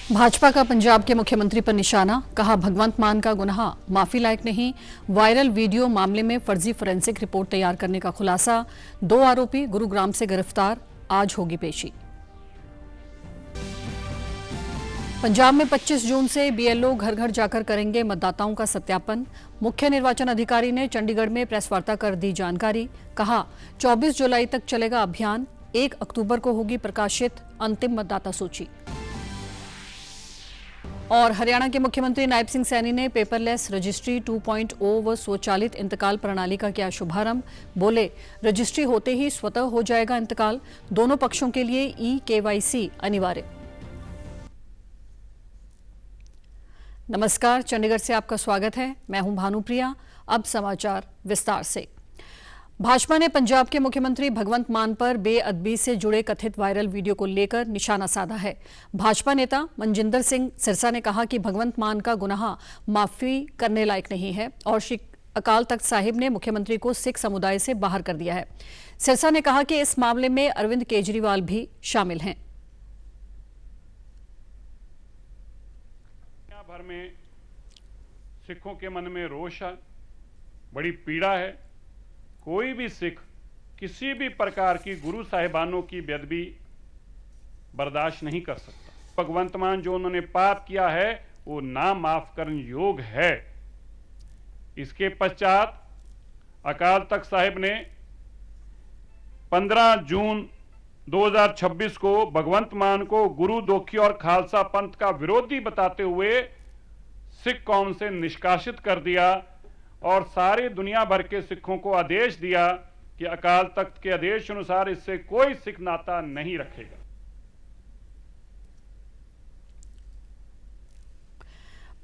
भाजपा का पंजाब के मुख्यमंत्री पर निशाना, कहा भगवंत मान का गुनाह माफी लायक नहीं। वायरल वीडियो मामले में फर्जी फोरेंसिक रिपोर्ट तैयार करने का खुलासा। 2 आरोपी गुरुग्राम से गिरफ्तार, आज होगी पेशी। पंजाब में 25 जून से बीएलओ घर घर जाकर करेंगे मतदाताओं का सत्यापन। मुख्य निर्वाचन अधिकारी ने चंडीगढ़ में प्रेस वार्ता कर दी जानकारी। कहा 24 जुलाई तक चलेगा अभियान, 1 अक्टूबर को होगी प्रकाशित अंतिम मतदाता सूची। और हरियाणा के मुख्यमंत्री नायब सिंह सैनी ने पेपरलेस रजिस्ट्री 2.0 व स्वचालित इंतकाल प्रणाली का किया शुभारंभ। बोले रजिस्ट्री होते ही स्वतः हो जाएगा इंतकाल, दोनों पक्षों के लिए ई-केवाईसी अनिवार्य। नमस्कार, चंडीगढ़ से आपका स्वागत है। मैं हूं भानुप्रिया। अब समाचार विस्तार से। भाजपा ने पंजाब के मुख्यमंत्री भगवंत मान पर बेअदबी से जुड़े कथित वायरल वीडियो को लेकर निशाना साधा है। भाजपा नेता मनजिंदर सिंह सिरसा ने कहा कि भगवंत मान का गुनाह माफी करने लायक नहीं है और श्री अकाल तख्त साहिब ने मुख्यमंत्री को सिख समुदाय से बाहर कर दिया है। सिरसा ने कहा कि इस मामले में अरविंद केजरीवाल भी शामिल हैं। भर में सिखों के मन में रोष है, बड़ी पीड़ा है। कोई भी सिख किसी भी प्रकार की गुरु साहिबानों की बेअदबी बर्दाश्त नहीं कर सकता। भगवंत मान जो उन्होंने पाप किया है वो ना माफ करने योग्य है। इसके पश्चात अकाल तख्त साहिब ने 15 जून 2026 को भगवंत मान को गुरु दोखी और खालसा पंथ का विरोधी बताते हुए सिख कौम से निष्कासित कर दिया और सारी दुनिया भर के सिखों को आदेश दिया कि अकाल तख्त के आदेश अनुसार इससे कोई सिख नाता नहीं रखेगा।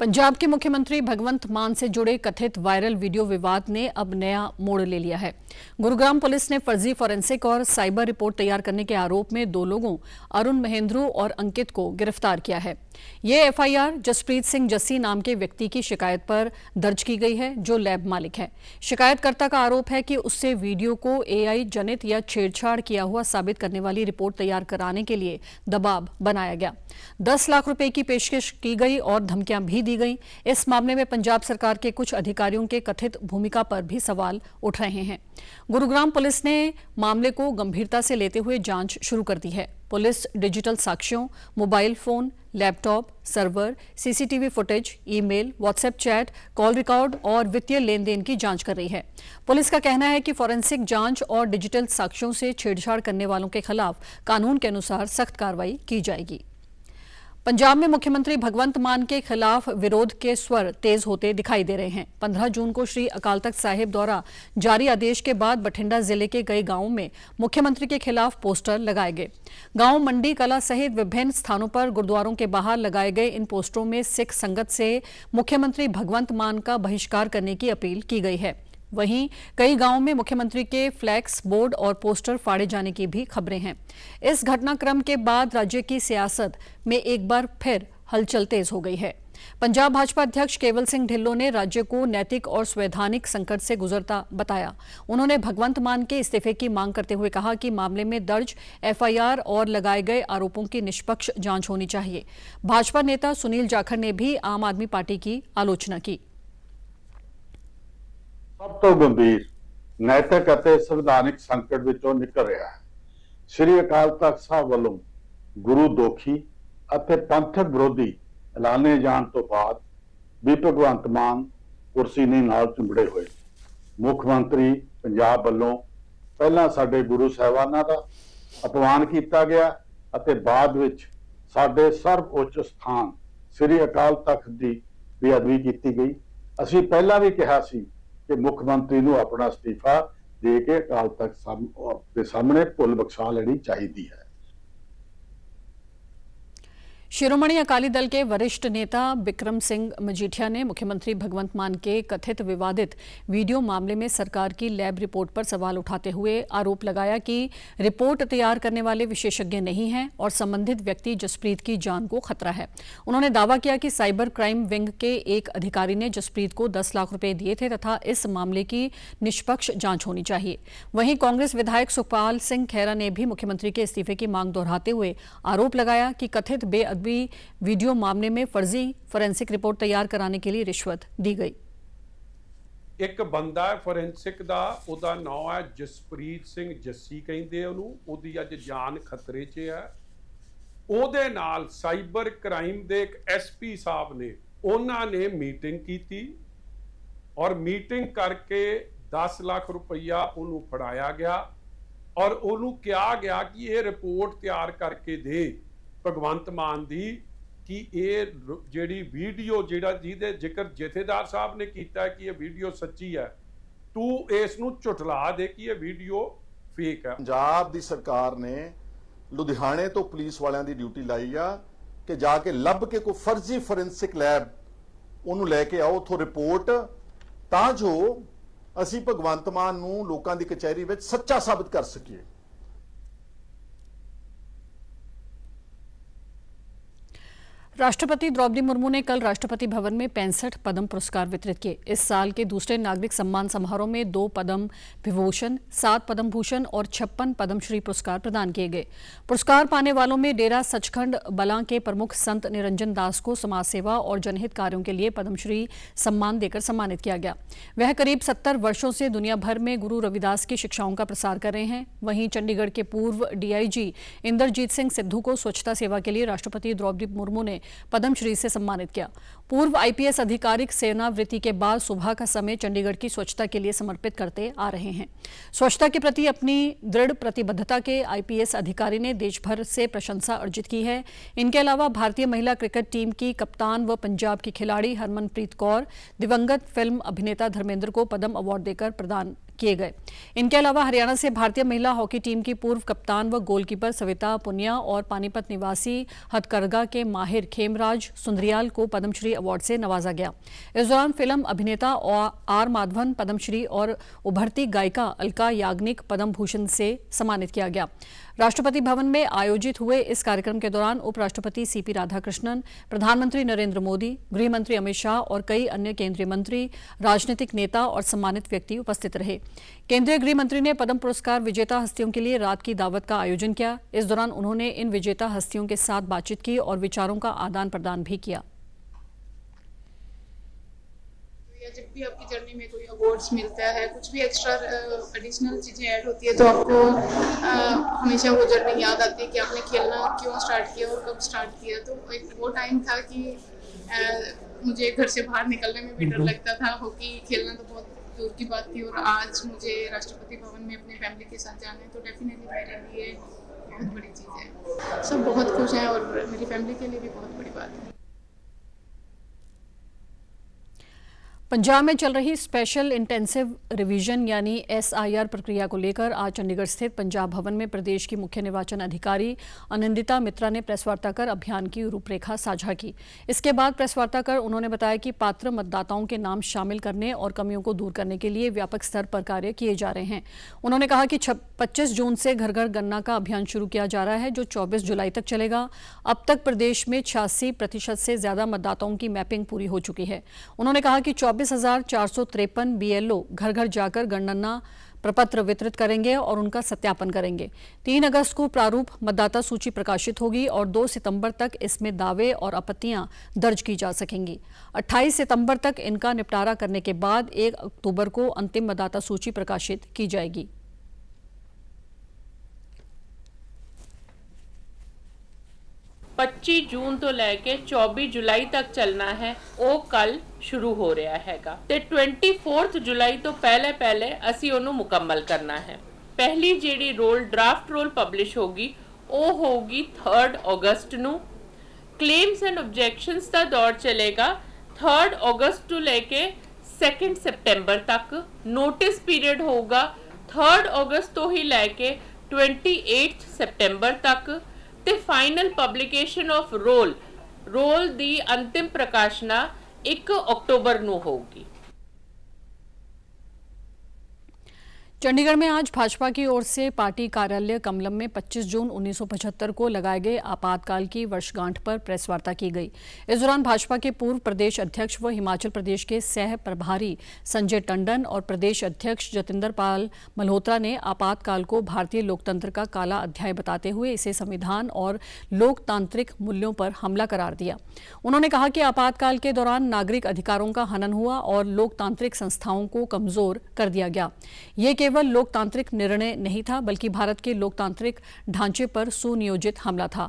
पंजाब के मुख्यमंत्री भगवंत मान से जुड़े कथित वायरल वीडियो विवाद ने अब नया मोड़ ले लिया है। गुरुग्राम पुलिस ने फर्जी फोरेंसिक और साइबर रिपोर्ट तैयार करने के आरोप में 2 लोगों अरुण महेंद्रू और अंकित को गिरफ्तार किया है। ये एफआईआर जसप्रीत सिंह जस्सी नाम के व्यक्ति की शिकायत पर दर्ज की गई है, जो लैब मालिक है। शिकायतकर्ता का आरोप है कि उससे वीडियो को एआई जनित या छेड़छाड़ किया हुआ साबित करने वाली रिपोर्ट तैयार कराने के लिए दबाव बनाया गया। 10 लाख रुपए की पेशकश की गई और धमकियां भी दी गई। इस मामले में पंजाब सरकार के कुछ अधिकारियों के कथित भूमिका पर भी सवाल उठ रहे हैं। गुरुग्राम पुलिस ने मामले को गंभीरता से लेते हुए जांच शुरू कर दी है। पुलिस डिजिटल साक्ष्यों, mobile phone, laptop, server, CCTV footage, email, WhatsApp chat, call record और वित्तीय लेन देन की जांच कर रही है। पुलिस का कहना है कि फोरेंसिक जांच और डिजिटल साक्ष्यों से छेड़छाड़ करने वालों के खिलाफ कानून के अनुसार सख्त कार्रवाई की जाएगी। पंजाब में मुख्यमंत्री भगवंत मान के खिलाफ विरोध के स्वर तेज होते दिखाई दे रहे हैं। 15 जून को श्री अकाल तख्त साहिब द्वारा जारी आदेश के बाद बठिंडा जिले के कई गांवों में मुख्यमंत्री के खिलाफ पोस्टर लगाए गए। गांव मंडी कला सहित विभिन्न स्थानों पर गुरुद्वारों के बाहर लगाए गए इन पोस्टरों में सिख संगत से मुख्यमंत्री भगवंत मान का बहिष्कार करने की अपील की गई है। वहीं कई गांवों में मुख्यमंत्री के फ्लैक्स बोर्ड और पोस्टर फाड़े जाने की भी खबरें हैं। इस घटनाक्रम के बाद राज्य की सियासत में एक बार फिर हलचल तेज हो गई है। पंजाब भाजपा अध्यक्ष केवल सिंह ढिल्लों ने राज्य को नैतिक और संवैधानिक संकट से गुजरता बताया। उन्होंने भगवंत मान के इस्तीफे की मांग करते हुए कहा कि मामले में दर्ज एफआईआर और लगाए गए आरोपों की निष्पक्ष जांच होनी चाहिए। भाजपा नेता सुनील जाखड़ ने भी आम आदमी पार्टी की आलोचना की। सब तो गंभीर नैतिक ਅਤੇ ਸੰਵਿਧਾਨਿਕ ਸੰਕਟ ਵਿੱਚੋਂ ਨਿਕਲ ਰਿਹਾ ਹੈ। ਸ੍ਰੀ ਅਕਾਲ ਤਖਤ ਸਾਹਿਬ ਵੱਲੋਂ ਗੁਰੂ ਦੋਖੀ ਅਤੇ ਪੰਥਕ ਵਿਰੋਧੀ ਐਲਾਨੇ ਜਾਣ ਤੋਂ ਬਾਅਦ ਵੀ ਭਗਵੰਤ ਮਾਨ ਕੁਰਸੀ ਨੇ ਨਾਲ ਚੁੰਬੜੇ ਹੋਏ। ਮੁੱਖ ਮੰਤਰੀ ਪੰਜਾਬ ਵੱਲੋਂ ਪਹਿਲਾਂ ਸਾਡੇ ਗੁਰੂ ਸਾਹਿਬਾਨਾਂ ਦਾ ਅਪਮਾਨ ਕੀਤਾ ਗਿਆ ਅਤੇ ਬਾਅਦ ਵਿੱਚ ਸਾਡੇ ਸਰਵ ਉੱਚ ਸਥਾਨ ਸ੍ਰੀ ਅਕਾਲ ਤਖਤ ਦੀ ਬੇਅਦਬੀ ਕੀਤੀ ਗਈ। ਅਸੀਂ ਪਹਿਲਾਂ ਵੀ ਕਿਹਾ ਸੀ कि मुख्यमंत्री ਨੂੰ अपना इस्तीफा दे के अकाल तख्त के सामने भुल बख्शा लेनी चाहिए है। शिरोमणि अकाली दल के वरिष्ठ नेता बिक्रम सिंह मजीठिया ने मुख्यमंत्री भगवंत मान के कथित विवादित वीडियो मामले में सरकार की लैब रिपोर्ट पर सवाल उठाते हुए आरोप लगाया कि रिपोर्ट तैयार करने वाले विशेषज्ञ नहीं हैं और संबंधित व्यक्ति जसप्रीत की जान को खतरा है। उन्होंने दावा किया कि साइबर क्राइम विंग के एक अधिकारी ने जसप्रीत को 10 लाख रुपए दिए थे तथा इस मामले की निष्पक्ष जांच होनी चाहिए। वहीं कांग्रेस विधायक सुखपाल सिंह खैरा ने भी मुख्यमंत्री के इस्तीफे की मांग दोहराते हुए आरोप लगाया कि कथित बेअदबी रग्बी वीडियो मामले में फर्जी फोरेंसिक रिपोर्ट तैयार कराने के लिए रिश्वत दी गई। एक बंदा फोरेंसिक दा ओदा नाम है जसप्रीत सिंह जस्सी कहंदे ओनू, ओदी अज जान खतरे च है। ओदे नाल साइबर क्राइम दे एक SP साहब ने उन्हां ने मीटिंग की और मीटिंग करके 10 लाख रुपया ओनू फड़ाया गया और ओनू कहा गया कि ये रिपोर्ट तैयार करके दे भगवंत मान दी कि ये ਜਿਹੜੀ वीडियो ਜਿਹੜਾ ਜਿਹਦੇ ਜ਼ਿਕਰ ਜਥੇਦਾਰ ਸਾਹਿਬ ਨੇ ਕੀਤਾ ਕਿ ਇਹ ਵੀਡੀਓ ਸੱਚੀ ਹੈ, ਤੂੰ ਇਸ ਨੂੰ ਝੁਟਲਾ ਦੇ ਕਿ ਇਹ ਵੀਡੀਓ ਫੇਕ ਹੈ। ਪੰਜਾਬ ਦੀ ਸਰਕਾਰ ਨੇ ਲੁਧਿਆਣੇ ਤੋਂ ਪੁਲਿਸ ਵਾਲਿਆਂ ਦੀ ਡਿਊਟੀ ਲਾਈ ਆ ਕਿ ਜਾ ਕੇ ਲੱਭ ਕੇ ਕੋਈ ਫਰਜ਼ੀ ਫੋਰੈਂਸਿਕ ਲੈਬ ਉਹਨੂੰ ਲੈ ਕੇ ਆਓ ਉਥੋਂ ਰਿਪੋਰਟ, ਤਾਂ ਜੋ ਅਸੀਂ ਭਗਵੰਤ ਮਾਨ ਨੂੰ ਲੋਕਾਂ ਦੀ ਕਚਹਿਰੀ ਵਿੱਚ ਸੱਚਾ ਸਾਬਤ ਕਰ ਸਕੀਏ। राष्ट्रपति द्रौपदी मुर्मू ने कल राष्ट्रपति भवन में 65 पद्म पुरस्कार वितरित किए। इस साल के दूसरे नागरिक सम्मान समारोह में 2 पद्म विभूषण, 7 पद्म भूषण और 56 पद्मश्री पुरस्कार प्रदान किए गए। पुरस्कार पाने वालों में डेरा सचखंड बलां के प्रमुख संत निरंजन दास को समाज सेवा और जनहित कार्यों के लिए पद्मश्री सम्मान देकर सम्मानित किया गया। वह करीब 70 वर्षों से दुनिया भर में गुरु रविदास की शिक्षाओं का प्रसार कर रहे हैं। वहीं चंडीगढ़ के पूर्व DIG इंद्रजीत सिंह सिद्धू को स्वच्छता सेवा के लिए राष्ट्रपति द्रौपदी मुर्मू ने पद्मश्री से सम्मानित किया। पूर्व IPS अधिकारिक सेवानिवृत्ति के बाद सुबह का समय चंडीगढ़ की स्वच्छता के लिए समर्पित करते आ रहे हैं। स्वच्छता के प्रति अपनी दृढ़ प्रतिबद्धता के IPS अधिकारी ने देश भर से प्रशंसा अर्जित की है। इनके अलावा भारतीय महिला क्रिकेट टीम की कप्तान व पंजाब की खिलाड़ी हरमनप्रीत कौर, दिवंगत फिल्म अभिनेता धर्मेंद्र को पद्म अवार्ड देकर प्रदान किए गए। इनके अलावा हरियाणा से भारतीय महिला हॉकी टीम की पूर्व कप्तान व गोलकीपर सविता पुनिया और पानीपत निवासी हथकरघा के माहिर खेमराज सुंदरियाल को पद्मश्री अवार्ड से नवाजा गया। इस दौरान फिल्म अभिनेता R माधवन पद्मश्री और उभरती गायिका अलका याग्निक पद्म भूषण से सम्मानित किया गया। राष्ट्रपति भवन में आयोजित हुए इस कार्यक्रम के दौरान उपराष्ट्रपति CP राधाकृष्णन, प्रधानमंत्री नरेंद्र मोदी, गृह मंत्री अमित शाह और कई अन्य केंद्रीय मंत्री, राजनीतिक नेता और सम्मानित व्यक्ति उपस्थित रहे। केंद्रीय गृह मंत्री ने पद्म पुरस्कार विजेता हस्तियों के लिए रात की दावत का आयोजन किया। इस दौरान उन्होंने इन विजेता हस्तियों के साथ बातचीत की और विचारों का आदान प्रदान भी किया। जब भी आपकी जर्नी में कोई अवार्ड्स मिलता है, कुछ भी एक्स्ट्रा एडिशनल चीज़ें ऐड होती है, तो आपको हमेशा वो जर्नी याद आती है कि आपने खेलना क्यों स्टार्ट किया और कब स्टार्ट किया। तो एक वो टाइम था कि मुझे घर से बाहर निकलने में भी डर लगता था। हॉकी खेलना तो बहुत दूर की बात थी और आज मुझे राष्ट्रपति भवन में अपनी फैमिली के साथ जाना है, तो डेफिनेटली मेरे लिए बहुत बड़ी चीज़ है। सब बहुत खुश हैं और मेरी फैमिली के लिए भी बहुत बड़ी बात है। पंजाब में चल रही स्पेशल इंटेंसिव रिवीजन यानी SIR प्रक्रिया को लेकर आज चंडीगढ़ स्थित पंजाब भवन में प्रदेश की मुख्य निर्वाचन अधिकारी आनंदिता मित्रा ने प्रेस वार्ता कर अभियान की रूपरेखा साझा की। इसके बाद प्रेस वार्ता कर उन्होंने बताया कि पात्र मतदाताओं के नाम शामिल करने और कमियों को दूर करने के लिए व्यापक स्तर पर कार्य किए जा रहे हैं। उन्होंने कहा कि 25 जून से घर घर गन्ना का अभियान शुरू किया जा रहा है, जो 24 जुलाई तक चलेगा। अब तक प्रदेश में 86% से ज्यादा मतदाताओं की मैपिंग पूरी हो चुकी है। उन्होंने कहा कि 24,453 BLO घर घर जाकर गणना प्रपत्र वितरित करेंगे और उनका सत्यापन करेंगे। 3 अगस्त को प्रारूप मतदाता सूची प्रकाशित होगी और 2 सितंबर तक इसमें दावे और आपत्तियां दर्ज की जा सकेंगी। 28 सितंबर तक इनका निपटारा करने के बाद 1 अक्टूबर को अंतिम मतदाता सूची प्रकाशित की जाएगी। पच्चीस जून तो लैके 24 जुलाई तक चलना है, वो कल शुरू हो रहा हैगा ते 24 जुलाई तो पहले असी ओनू मुकम्मल करना है। पहली जेडी रोल ड्राफ्ट रोल पब्लिश होगी वो होगी 3 अगस्त नू। क्लेम्स एंड ऑब्जेक्शंस का दौर चलेगा 3 अगस्त टू लेके 2 सितंबर तक। नोटिस पीरियड होगा 3 अगस्त तो ही लैके 28 सितंबर तक ते फाइनल पब्लिकेशन ऑफ रोल दी अंतिम प्रकाशना 1 अक्टूबर नू होगी। चंडीगढ़ में आज भाजपा की ओर से पार्टी कार्यालय कमलम में 25 जून 1975 को लगाए गए आपातकाल की वर्षगांठ पर प्रेस वार्ता की गई। इस दौरान भाजपा के पूर्व प्रदेश अध्यक्ष व हिमाचल प्रदेश के सह प्रभारी संजय टंडन और प्रदेश अध्यक्ष जतिंदर पाल मल्होत्रा ने आपातकाल को भारतीय लोकतंत्र का काला अध्याय बताते हुए इसे संविधान और लोकतांत्रिक मूल्यों पर हमला करार दिया। उन्होंने कहा कि आपातकाल के दौरान नागरिक अधिकारों का हनन हुआ और लोकतांत्रिक संस्थाओं को कमजोर कर दिया गया। ये केवल लोकतांत्रिक निर्णय नहीं था बल्कि भारत के लोकतांत्रिक ढांचे पर सुनियोजित हमला था।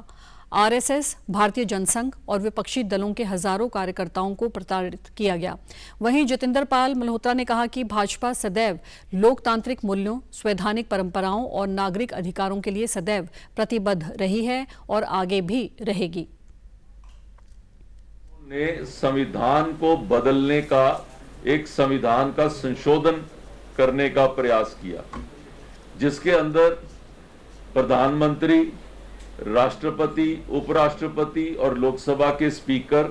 आरएसएस, भारतीय जनसंघ और विपक्षी दलों के हजारों कार्यकर्ताओं को प्रताड़ित किया गया। वहीं जतिंदर पाल मल्होत्रा ने कहा कि भाजपा सदैव लोकतांत्रिक मूल्यों, संवैधानिक परंपराओं और नागरिक अधिकारों के लिए सदैव प्रतिबद्ध रही है और आगे भी रहेगी। ने संविधान को बदलने का, एक संविधान का संशोधन करने का प्रयास किया, जिसके अंदर प्रधानमंत्री, राष्ट्रपति, उपराष्ट्रपति और लोकसभा के स्पीकर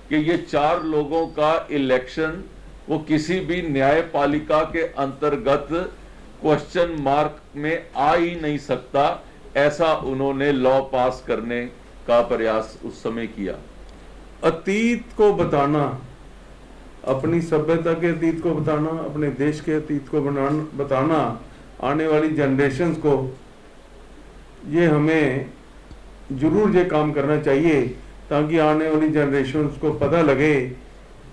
के ये 4 लोगों का इलेक्शन वो किसी भी न्यायपालिका के अंतर्गत क्वेश्चन मार्क में आ ही नहीं सकता, ऐसा उन्होंने लॉ पास करने का प्रयास उस समय किया। अतीत को बताना, अपनी सभ्यता के अतीत को बताना, अपने देश के अतीत को बताना आने वाली जनरेशन्स को, ये हमें जरूर ये काम करना चाहिए ताकि आने वाली जनरेशन्स को पता लगे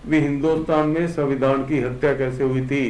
भी हिंदुस्तान में संविधान की हत्या कैसे हुई थी।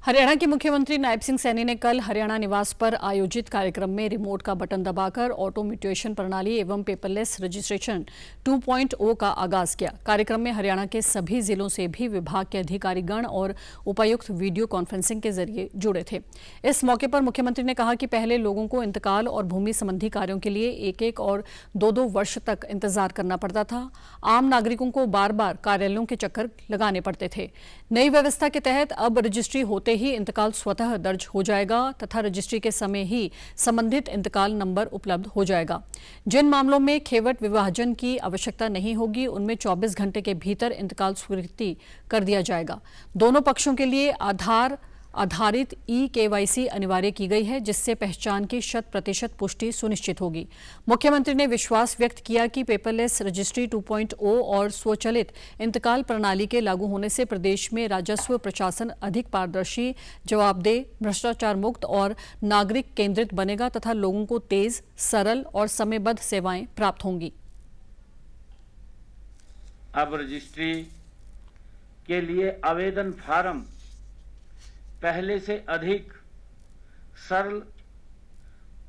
हरियाणा के मुख्यमंत्री नायब सिंह सैनी ने कल हरियाणा निवास पर आयोजित कार्यक्रम में रिमोट का बटन दबाकर ऑटो म्यूटेशन प्रणाली एवं पेपरलेस रजिस्ट्रेशन 2.0 का आगाज किया। कार्यक्रम में हरियाणा के सभी जिलों से भी विभाग के अधिकारीगण और उपायुक्त वीडियो कॉन्फ्रेंसिंग के जरिए जुड़े थे। इस मौके पर मुख्यमंत्री ने कहा कि पहले लोगों को इंतकाल और भूमि संबंधी कार्यों के लिए 1-1 और 2-2 वर्ष तक इंतजार करना पड़ता था। आम नागरिकों को बार-बार कार्यालयों के चक्कर लगाने पड़ते थे। नई व्यवस्था के तहत अब रजिस्ट्री होते ही इंतकाल स्वतः दर्ज हो जाएगा तथा रजिस्ट्री के समय ही संबंधित इंतकाल नंबर उपलब्ध हो जाएगा। जिन मामलों में खेवट विभाजन की आवश्यकता नहीं होगी उनमें 24 घंटे के भीतर इंतकाल स्वीकृति कर दिया जाएगा। दोनों पक्षों के लिए आधार आधारित ई-केवाईसी अनिवार्य की गई है, जिससे पहचान की 100% पुष्टि सुनिश्चित होगी। मुख्यमंत्री ने विश्वास व्यक्त किया कि पेपरलेस रजिस्ट्री 2.0 और स्वचालित इंतकाल प्रणाली के लागू होने से प्रदेश में राजस्व प्रशासन अधिक पारदर्शी, जवाबदेह, भ्रष्टाचार मुक्त और नागरिक केंद्रित बनेगा तथा लोगों को तेज, सरल और समयबद्ध सेवाएं प्राप्त होंगी। अब रजिस्ट्री के लिए आवेदन फार्म पहले से अधिक सरल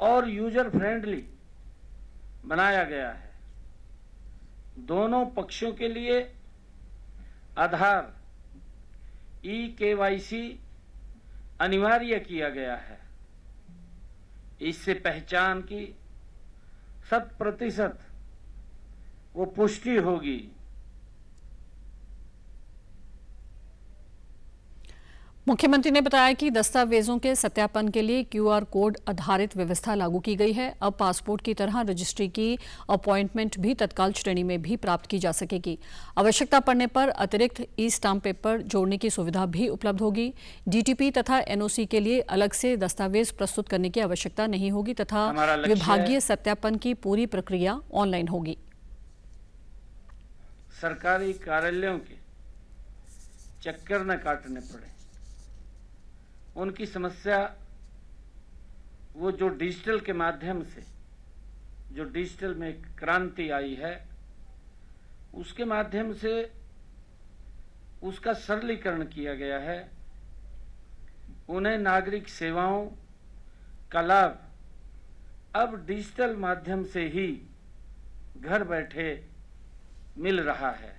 और यूजर फ्रेंडली बनाया गया है। दोनों पक्षों के लिए आधार ई-केवाईसी अनिवार्य किया गया है। इससे पहचान की 100% वो पुष्टि होगी। मुख्यमंत्री ने बताया कि दस्तावेजों के सत्यापन के लिए QR कोड आधारित व्यवस्था लागू की गई है। अब पासपोर्ट की तरह रजिस्ट्री की अपॉइंटमेंट भी तत्काल श्रेणी में भी प्राप्त की जा सकेगी। आवश्यकता पड़ने पर अतिरिक्त ई-स्टाम्प पेपर जोड़ने की सुविधा भी उपलब्ध होगी। DTP तथा NOC के लिए अलग से दस्तावेज प्रस्तुत करने की आवश्यकता नहीं होगी तथा विभागीय सत्यापन की पूरी प्रक्रिया ऑनलाइन होगी। सरकारी कार्यालयों के चक्कर न काटने पड़े, उनकी समस्या वो जो डिजिटल के माध्यम से, जो डिजिटल में क्रांति आई है, उसके माध्यम से उसका सरलीकरण किया गया है। उन्हें नागरिक सेवाओं का लाभ अब डिजिटल माध्यम से ही घर बैठे मिल रहा है।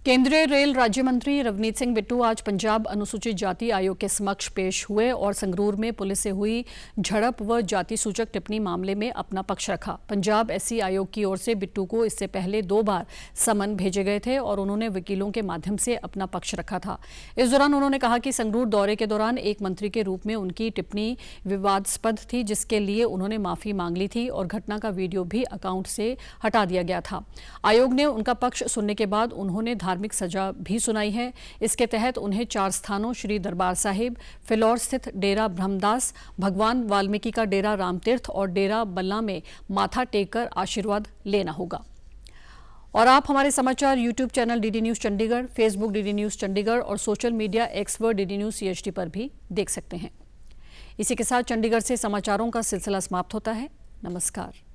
केंद्रीय रेल राज्य मंत्री रवनीत सिंह बिट्टू आज पंजाब अनुसूचित जाति आयोग के समक्ष पेश हुए और संगरूर में पुलिस से हुई झड़प व जाति सूचक टिप्पणी मामले में अपना पक्ष रखा। पंजाब एससी आयोग की ओर से बिट्टू को इससे पहले 2 बार समन भेजे गए थे और उन्होंने वकीलों के माध्यम से अपना पक्ष रखा था। इस दौरान उन्होंने कहा कि संगरूर दौरे के दौरान एक मंत्री के रूप में उनकी टिप्पणी विवादास्पद थी, जिसके लिए उन्होंने माफी मांग ली थी और घटना का वीडियो भी अकाउंट से हटा दिया गया था। आयोग ने उनका पक्ष सुनने के बाद उन्होंने धार्मिक सजा भी सुनाई है। इसके तहत उन्हें 4 स्थानों श्री दरबार साहिब, फिलौर स्थित डेरा ब्रह्मदास, भगवान वाल्मीकि का डेरा रामतीर्थ और डेरा बल्ला में माथा टेककर आशीर्वाद लेना होगा। और आप हमारे समाचार YouTube channel DD news Chandigarh, Facebook DD news Chandigarh और सोशल मीडिया एक्स व डीडी न्यूज CHD पर भी देख सकते हैं। इसी के साथ चंडीगढ़ से समाचारों का सिलसिला समाप्त होता है। नमस्कार।